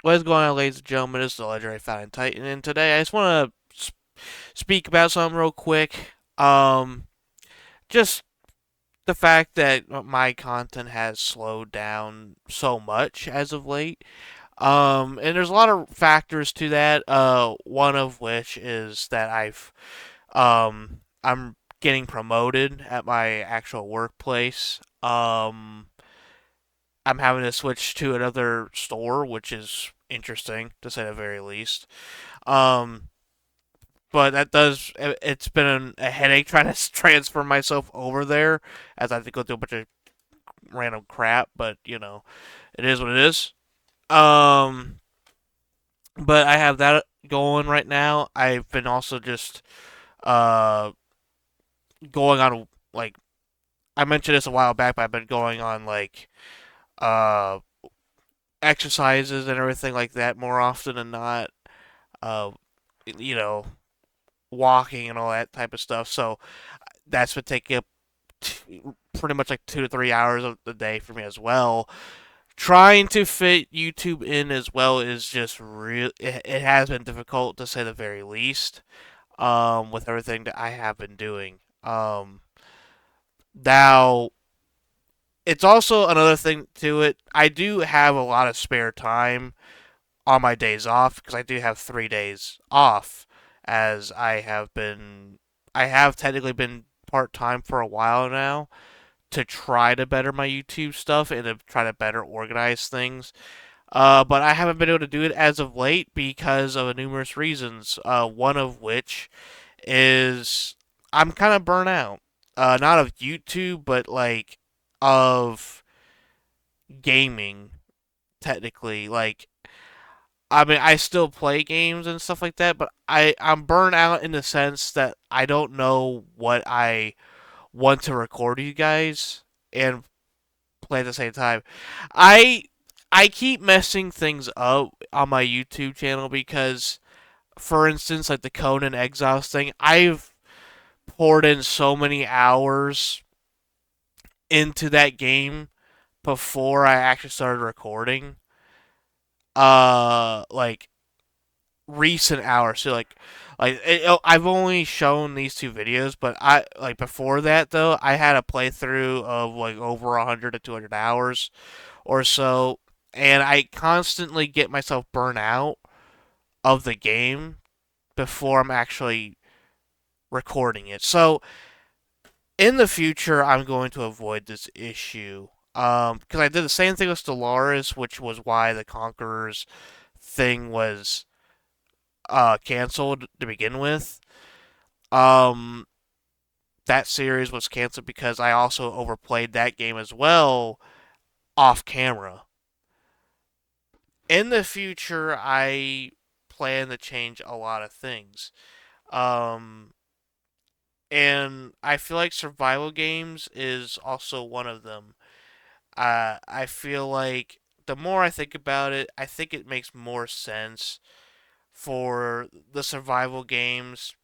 What is going on, ladies and gentlemen? This is the Legendary Fountain Titan, and today I just want to speak about something real quick. Just the fact that my content has slowed down so much as of late. And there's a lot of factors to that. One of which is that I'm getting promoted at my actual workplace. I'm having to switch to another store, which is interesting to say the very least. Um, but it's been a headache trying to transfer myself over there as I have to go through a bunch of random crap. But it is what it is. Um, but I have that going right now. I've been also just uh going on, like, I mentioned this a while back, but I've been going on like uh exercises and everything like that more often than not. Uh, you know, walking and all that type of stuff. So that's been taking up pretty much like 2 to 3 hours of the day for me as well. Trying to fit YouTube in as well is just real. It has been difficult to say the very least. With everything that I have been doing. Now it's also another thing to it. I do have a lot of spare time on my days off because I do have 3 days off, as I have technically been part time for a while now to try to better my YouTube stuff and to try to better organize things. But I haven't been able to do it as of late because of numerous reasons. One of which is I'm kind of burnt out. Not of YouTube, but like of gaming, technically. Like, I mean, I still play games and stuff like that, but I'm burnt out in the sense that I don't know what I want to record to you guys and play at the same time. I I keep messing things up on my YouTube channel because, for instance, like the Conan Exiles thing, I've poured in so many hours into that game before I actually started recording. Like recent hours. So I've only shown these two videos, but I like before that though I had a playthrough of like over 100 to 200 hours or so, and I constantly get myself burnt out of the game before I'm actually recording it. So in the future, I'm going to avoid this issue. Because I did the same thing with Stellaris, which was why the Conquerors thing was canceled to begin with. Um, that series was canceled because I also overplayed that game as well off camera. In the future, I plan to change a lot of things. Um, and I feel like survival games is also one of them. I feel like the more I think about it, I think it makes more sense for the survival games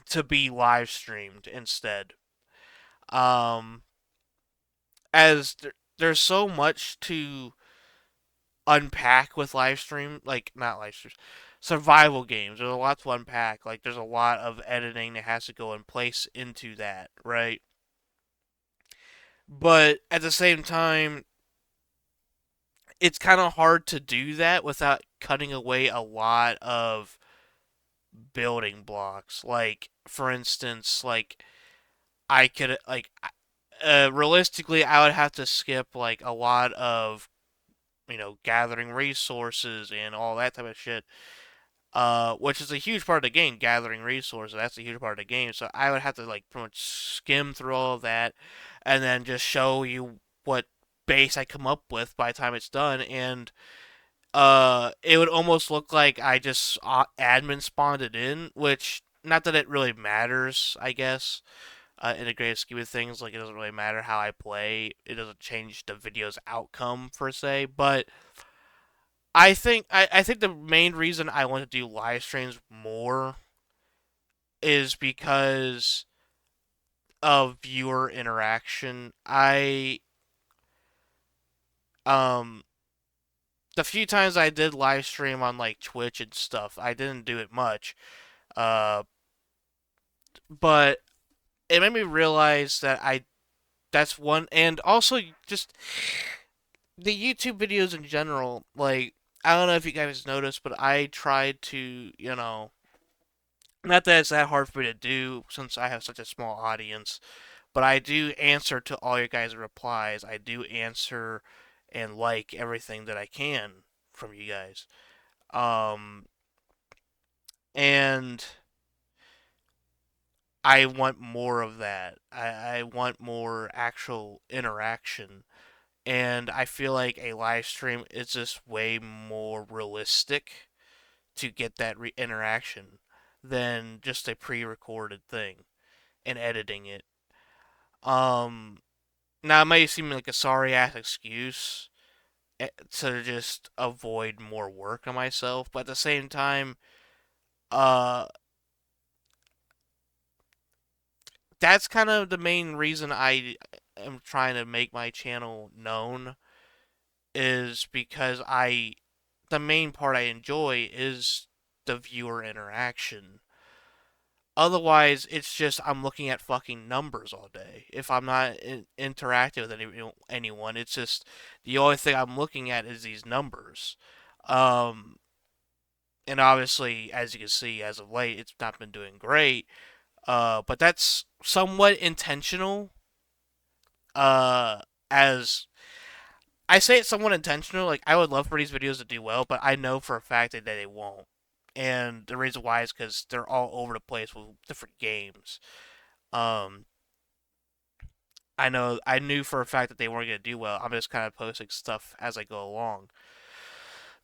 to be live streamed instead. Um, as there's so much to unpack with live stream, like not live streams, survival games. There's a lot to unpack. Like there's a lot of editing that has to go in place into that, right? But at the same time, it's kind of hard to do that without cutting away a lot of building blocks. Like for instance, like I could like realistically, I would have to skip like a lot of gathering resources and all that type of shit. Which is a huge part of the game, gathering resources. That's a huge part of the game. So I would have to like pretty much skim through all of that, and then just show you what base I come up with by the time it's done. And it would almost look like I just admin spawned it in, which not that it really matters, I guess. In the great scheme of things, like it doesn't really matter how I play. It doesn't change the video's outcome per se, but I think the main reason I want to do live streams more is because of viewer interaction. I um the few times I did live stream on like Twitch and stuff, I didn't do it much. Uh, but it made me realize that I that's one, and also just the YouTube videos in general. Like, I don't know if you guys noticed, but I tried to, not that it's that hard for me to do since I have such a small audience, but I do answer to all your guys' replies. I do answer and like everything that I can from you guys. Um, and I want more of that. I want more actual interaction. And I feel like a live stream is just way more realistic to get that interaction than just a pre-recorded thing and editing it. Um, Now it may seem like a sorry ass excuse to just avoid more work on myself, but at the same time, uh, that's kind of the main reason I am trying to make my channel known is because the main part I enjoy is the viewer interaction. Otherwise, it's just I'm looking at fucking numbers all day. If I'm not interacting with anyone, it's just the only thing I'm looking at is these numbers. Um, and obviously, as you can see, as of late, it's not been doing great. But that's somewhat intentional. As I say, it's somewhat intentional. Like I would love for these videos to do well, but I know for a fact that they won't. And the reason why is because they're all over the place with different games. Um, I knew for a fact that they weren't going to do well. I'm just kind of posting stuff as I go along.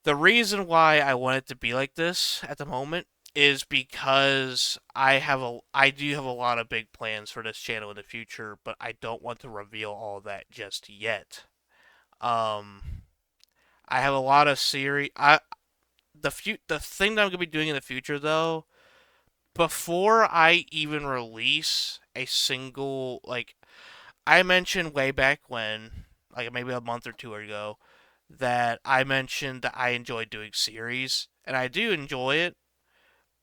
The reason why I want it to be like this at the moment is because I do have a lot of big plans for this channel in the future, but I don't want to reveal all that just yet. Um, I have a lot of series. The thing that I'm gonna be doing in the future though, before I even release a single like I mentioned way back when, like maybe a month or two ago, that I mentioned that I enjoy doing series, and I do enjoy it,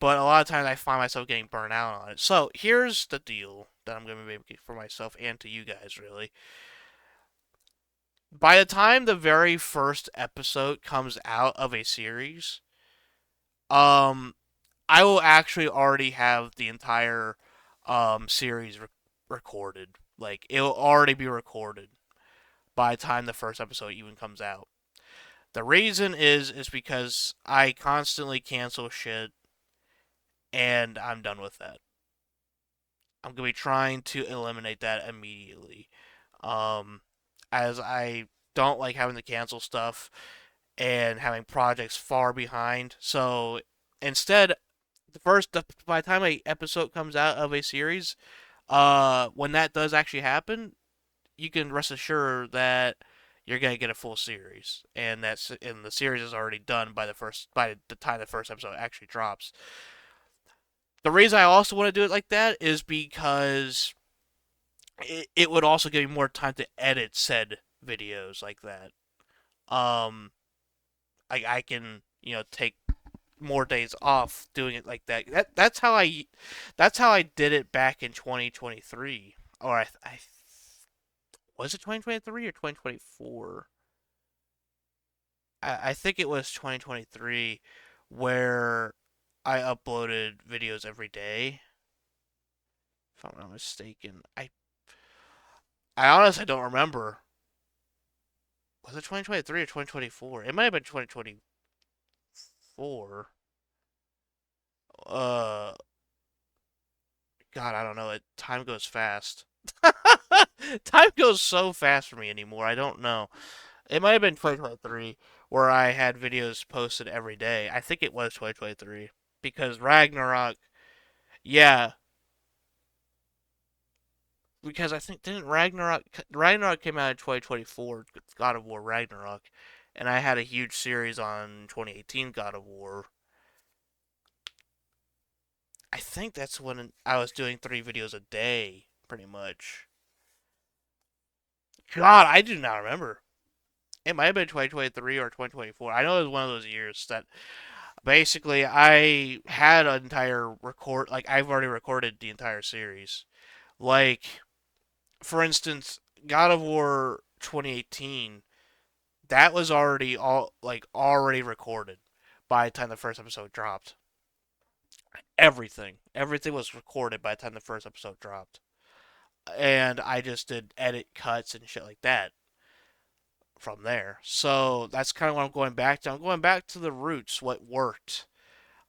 but a lot of times I find myself getting burnt out on it. So here's the deal that I'm going to be making for myself and to you guys, really. By the time the very first episode comes out of a series, um, I will actually already have the entire series recorded. Like it will already be recorded by the time the first episode even comes out. The reason is because I constantly cancel shit and I'm done with that. I'm gonna be trying to eliminate that immediately. Um, as I don't like having to cancel stuff and having projects far behind. So instead, by the time a episode comes out of a series, when that does actually happen, you can rest assured that you're gonna get a full series, and the series is already done by the time the first episode actually drops. The reason I also want to do it like that is because it would also give me more time to edit said videos like that. Um, I can take more days off doing it like that. That's how I did it back in 2023, or I was it 2023 or 2024? I think it was 2023 where I uploaded videos every day. If I'm not mistaken, I honestly don't remember. Was it 2023 or 2024? It might have been 2024. Uh, God, I don't know. Time goes fast. Time goes so fast for me anymore. I don't know. It might have been 2023 where I had videos posted every day. I think it was 2023 because Ragnarok. Yeah, because I think didn't Ragnarok came out in 2024, God of War Ragnarok, and I had a huge series on 2018 God of War. I think that's when I was doing 3 videos a day, pretty much. God, I do not remember. it might have been 2023 or 2024. I know it was one of those years that basically I had an entire record, like I've already recorded the entire series. Like, for instance, God of War 2018, that was already already recorded by the time the first episode dropped. Everything was recorded by the time the first episode dropped. And I just did edit cuts and shit like that from there. So that's kind of what I'm going back to. I'm going back to the roots, what worked.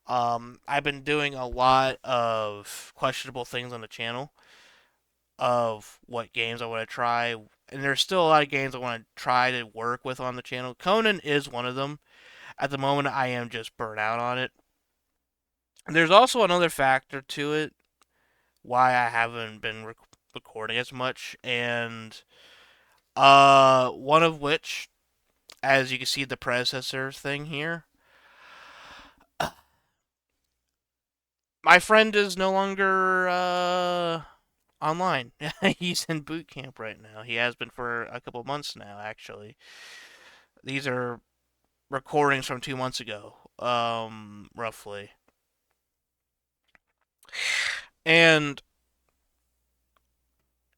I've been doing a lot of questionable things on the channel of what games I want to try, and there's still a lot of games I want to try to work with on the channel. Conan is one of them. At the moment, I am just burnt out on it. And there's also another factor to it why I haven't been recording as much, and one of which, as you can see, the predecessor thing here. My friend is no longer online. He's in boot camp right now. He has been for a couple months now, actually. These are recordings from 2 months ago, roughly. And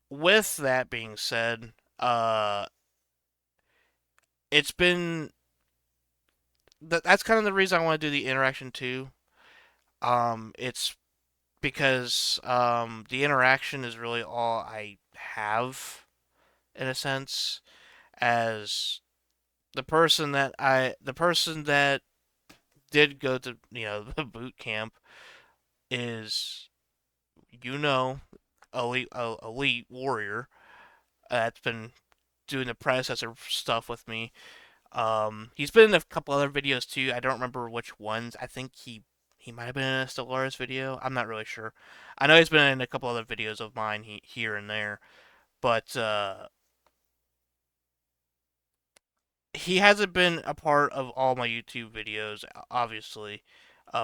with that being said, uh, it's been that's kind of the reason I want to do the interaction too. It's because the interaction is really all I have in a sense, as the person that did go to the boot camp is you know elite warrior that's been doing the predecessor stuff with me. He's been in a couple other videos too. I don't remember which ones. I think he might have been in a Stellaris video. I'm not really sure. I know he's been in a couple other videos of mine here and there, but he hasn't been a part of all my YouTube videos. Obviously,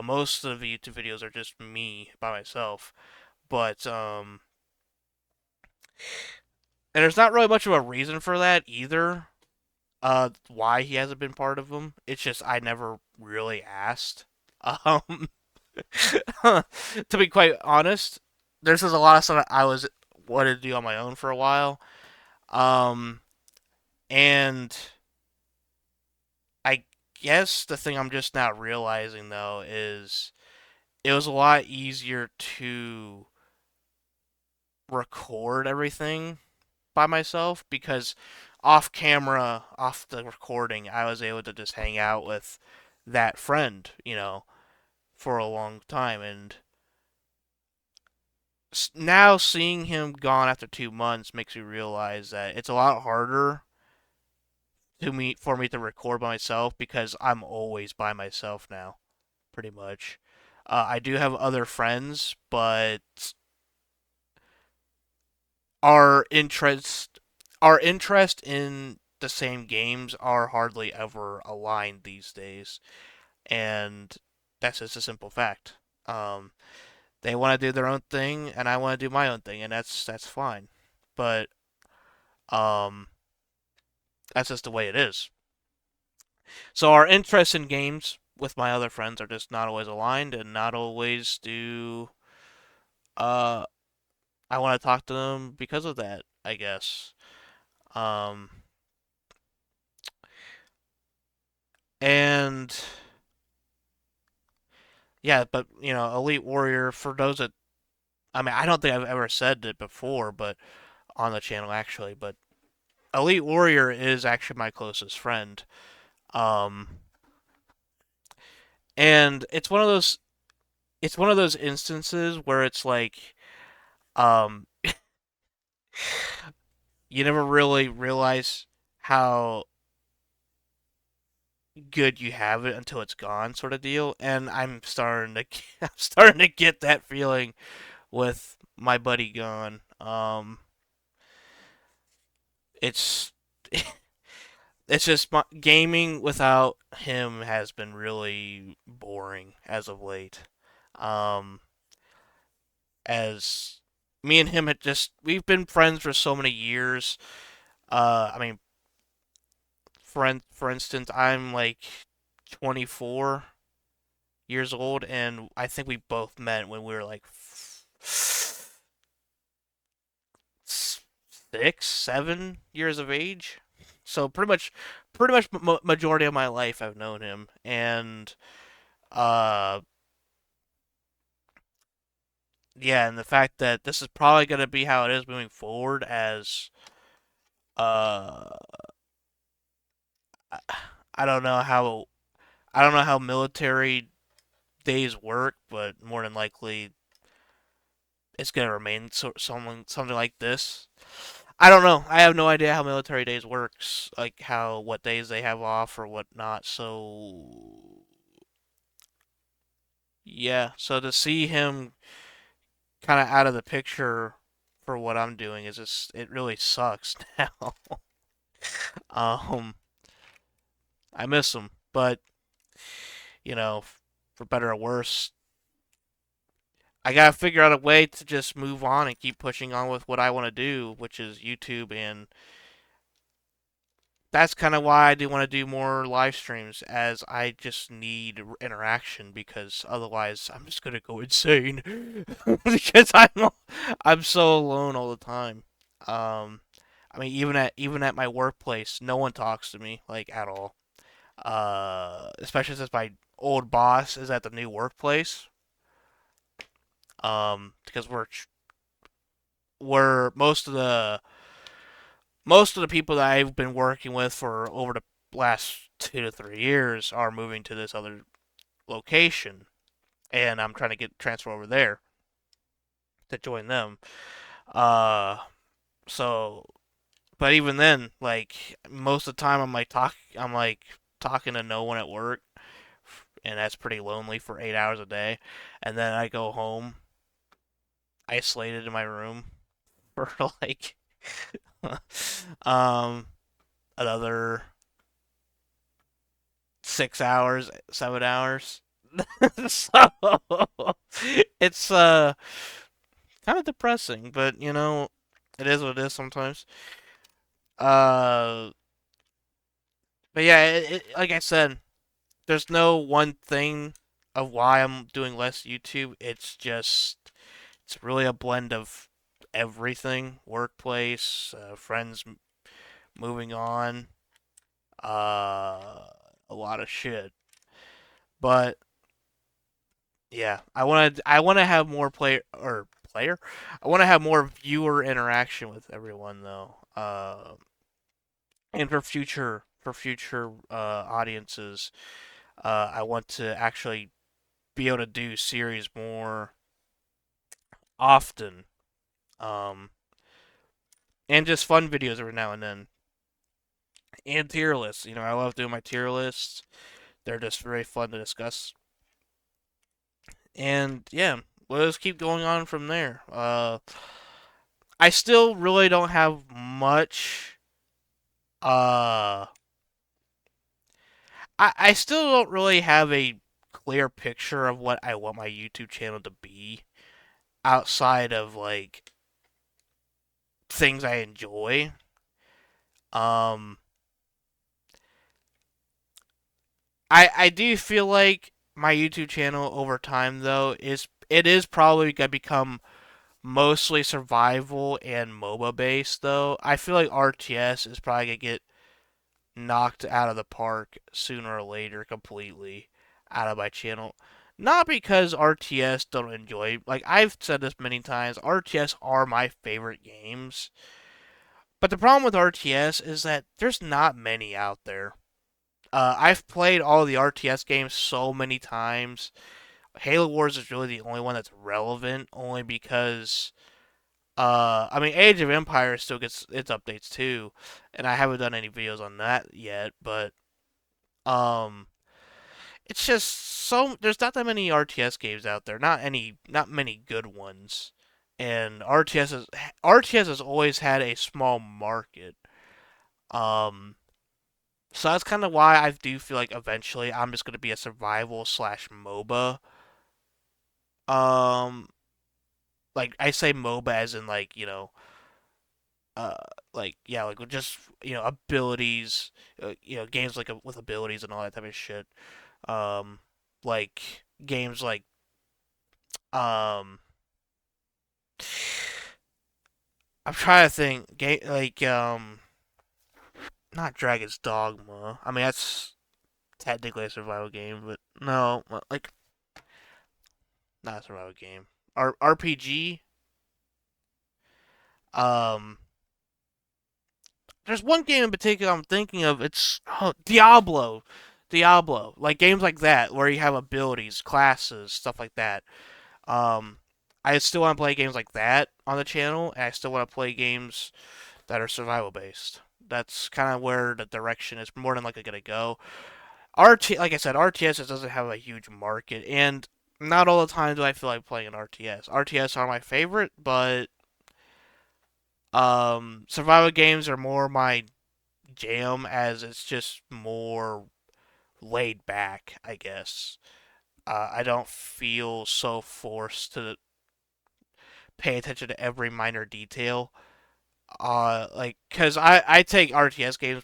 most of the YouTube videos are just me by myself. But and there's not really much of a reason for that either. Why he hasn't been part of them? It's just I never really asked. Um, to be quite honest, there's just a lot of stuff I was wanted to do on my own for a while. Um, and I guess the thing I'm just not realizing though is it was a lot easier to record everything by myself because off camera, off the recording, I was able to just hang out with that friend, for a long time. And now seeing him gone after 2 months makes me realize that it's a lot harder for me to record by myself because I'm always by myself now, pretty much. I do have other friends, but our interest our interest in the same games are hardly ever aligned these days, and that's just a simple fact. Um, they want to do their own thing, and I want to do my own thing, and that's fine. But um, that's just the way it is. So our interests in games with my other friends are just not always aligned, and not always do uh I want to talk to them because of that, I guess. Um, and yeah, but Elite Warrior, for those that, I mean, I don't think I've ever said it before, but on the channel actually, but Elite Warrior is actually my closest friend. Um, and it's one of those instances where it's like, um, you never really realize how good you have it until it's gone, sort of deal. And I'm starting to get that feeling with my buddy gone. It's it's just gaming without him has been really boring as of late. Um, as me and him had just we've been friends for so many years. I mean, for instance, I'm like 24 years old, and I think we both met when we were like 6, 7 years of age. So pretty much majority of my life I've known him, and uh, yeah, and the fact that this is probably gonna be how it is moving forward, as uh, I don't know how military days work, but more than likely it's gonna remain something like this. I don't know. I have no idea how military days works, like how what days they have off or whatnot. So yeah, so to see him kind of out of the picture for what I'm doing is just it really sucks now. um, I miss him, but you know, for better or worse, I gotta figure out a way to just move on and keep pushing on with what I want to do, which is YouTube, and that's kind of why I do want to do more live streams, as I just need interaction, because otherwise I'm just gonna go insane because I'm so alone all the time. Um, I mean, even at my workplace, no one talks to me like at all. Especially since my old boss is at the new workplace. Because we're most of the people that I've been working with for over the last 2 to 3 years are moving to this other location, and I'm trying to get transfer over there to join them. Uh, so, but even then, like most of the time, I'm like talking to no one at work, and that's pretty lonely for 8 hours a day. And then I go home, isolated in my room for like um another 6 hours, 7 hours. So it's kind of depressing, but it is what it is sometimes. Uh, but yeah, like I said, there's no one thing of why I'm doing less YouTube. It's really a blend of everything: workplace, friends moving on, a lot of shit. But yeah, I want to have more player. I want to have more viewer interaction with everyone though. And for future audiences, I want to actually be able to do series more often. Um, and just fun videos every now and then. And tier lists. I love doing my tier lists. They're just very fun to discuss. And yeah, we'll just keep going on from there. I still really don't have much. Uh, I still don't really have a clear picture of what I want my YouTube channel to be, outside of like things I enjoy. Um, I do feel like my YouTube channel over time though is probably gonna become mostly survival and MOBA based though. I feel like RTS is probably gonna get knocked out of the park sooner or later completely out of my channel. Not because RTS don't enjoy, like I've said this many times, RTS are my favorite games. But the problem with RTS is that there's not many out there. I've played all the RTS games so many times. Halo Wars is really the only one that's relevant, only because I mean, Age of Empires still gets its updates too, and I haven't done any videos on that yet. But um, it's just there's not that many RTS games out there. Not many good ones. And RTS has always had a small market. Um, so that's kind of why I do feel like eventually I'm just gonna be a survival slash MOBA. Um, like I say MOBA as in like uh yeah, like just abilities, games like with abilities and all that type of shit. Um, like games like um, I'm trying to think game like not Dragon's Dogma. I mean that's technically a survival game, but no, like not a survival game. RPG. Um, there's one game in particular I'm thinking of. It's Diablo. Diablo, like games like that where you have abilities, classes, stuff like that. Um, I still want to play games like that on the channel, and I still want to play games that are survival based. That's kind of where the direction is more than likely gonna go. Like I said, RTS doesn't have a huge market, and not all the time do I feel like playing an RTS. RTS are my favorite, but survival games are more my jam as it's just more laid back, I guess. I don't feel so forced to pay attention to every minor detail. Like, cause I take RTS games.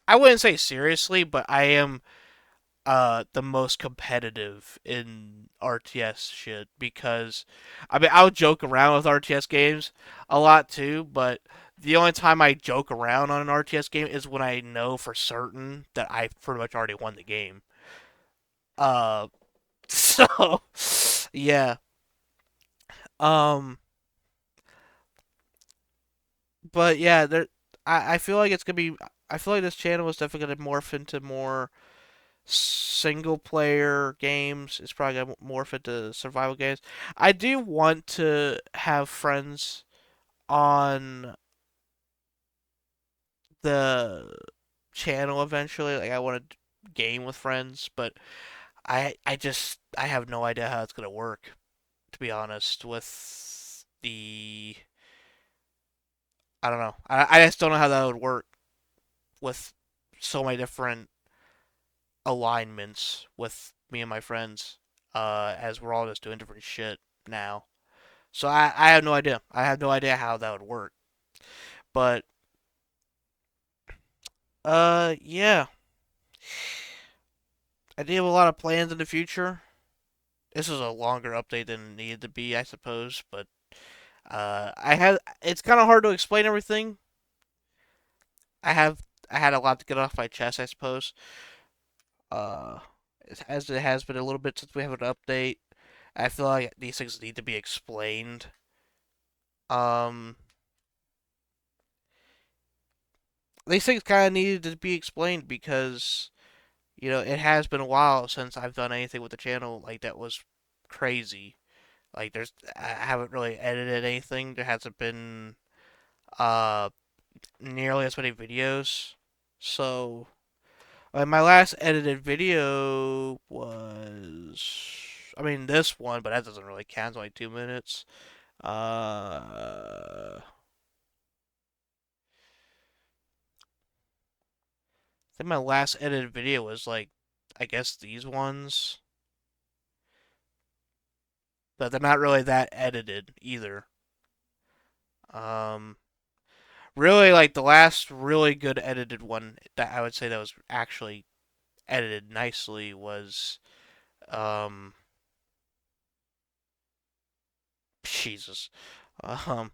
I wouldn't say seriously, but I am the most competitive in RTS shit because I mean I'll joke around with RTS games a lot too, but the only time I joke around on an RTS game is when I know for certain that I pretty much already won the game. Uh, so yeah. Um, but yeah, I feel like it's gonna be. I feel like this channel is definitely gonna morph into more single player games. It's probably gonna morph into survival games. I do want to have friends on the channel eventually. Like I want to game with friends, but I have no idea how it's gonna work. To be honest, with the I don't know. I just don't know how that would work with so many different alignments with me and my friends. As we're all just doing different shit now. So I have no idea. I have no idea how that would work. But yeah. I do have a lot of plans in the future. This is a longer update than it needed to be, I suppose, but I had it's kind of hard to explain everything. I have I had a lot to get off my chest, I suppose. Uh as it has been a little bit since we have an update. I feel like these things need to be explained. Um these things kind of needed to be explained because it has been a while since I've done anything with the channel like that was crazy. Like I haven't really edited anything. There hasn't been uh nearly as many videos. So, my last edited video was, I mean, this one, but that doesn't really count. It's only 2 minutes. I think my last edited video was like, I guess these ones, but they're not really that edited either. Um, really, like the last really good edited one that I would say that was actually edited nicely was, um, Jesus, um,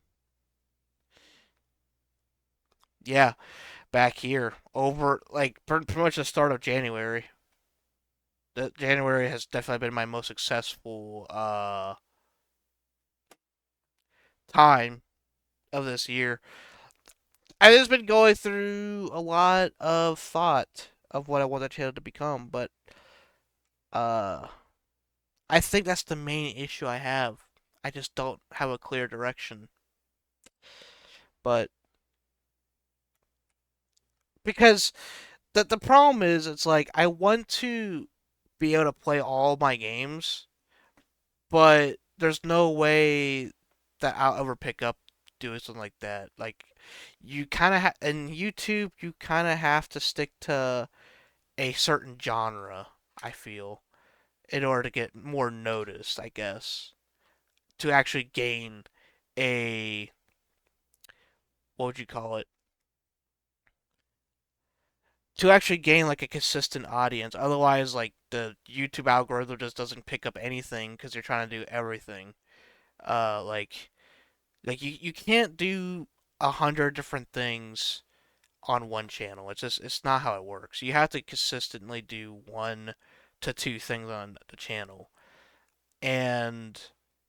yeah, back here over like pretty much the start of January. The January has definitely been my most successful time of this year. I've just been going through a lot of thought of what I want the channel to become, but uh I think that's the main issue I have. I just don't have a clear direction. But because the problem is it's like I want to be able to play all my games, but there's no way that I'll ever pick up doing something like that. Like you kind of in YouTube, you kind of have to stick to a certain genre. I feel in order to get more noticed, I guess, to actually gain a what would you call it, to actually gain like a consistent audience. Otherwise, like the YouTube algorithm just doesn't pick up anything because you're trying to do everything. Uh, like you can't do 100 different things on one channel. It's not how it works. You have to consistently do 1 to 2 things on the channel, and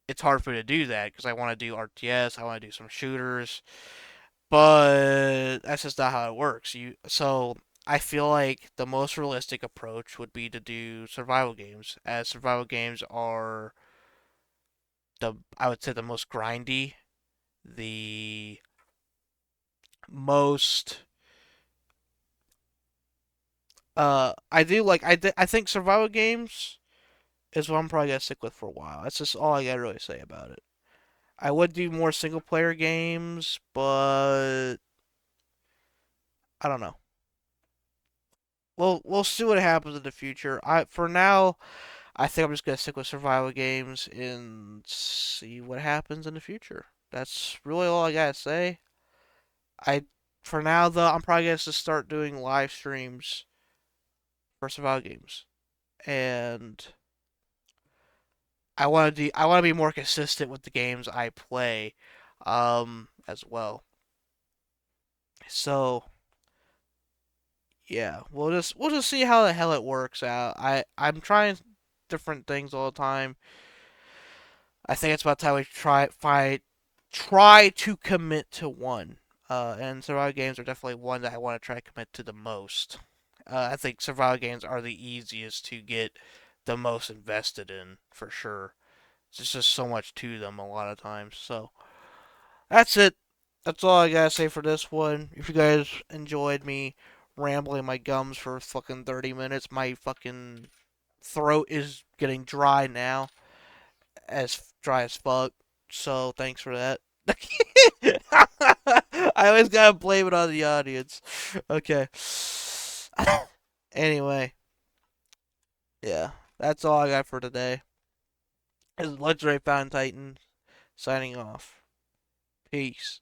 it's hard for me to do that because I want to do RTS, I want to do some shooters, but that's just not how it works. I feel like the most realistic approach would be to do survival games, as survival games are the I would say the most grindy, the most I think survival games is what I'm probably gonna stick with for a while. That's just all I gotta really say about it. I would do more single player games, but I don't know. We'll see what happens in the future. I For now, I think I'm just gonna stick with survival games and see what happens in the future. That's really all I gotta say. I For now though, I'm probably gonna just start doing live streams for survival games, and I want to be more consistent with the games I play, as well. So yeah, we'll just see how the hell it works out. I'm trying different things all the time. I think it's about time we try to commit to one. And survival games are definitely one that I want to try to commit to the most. I think survival games are the easiest to get the most invested in for sure. There's just so much to them a lot of times. So that's it. That's all I gotta say for this one. If you guys enjoyed me rambling my gums for fucking 30 minutes, my fucking throat is getting dry now, as dry as fuck. So thanks for that. I always gotta blame it on the audience. Okay. Anyway, yeah, that's all I got for today. This is Legendary Fountain Titan signing off. Peace.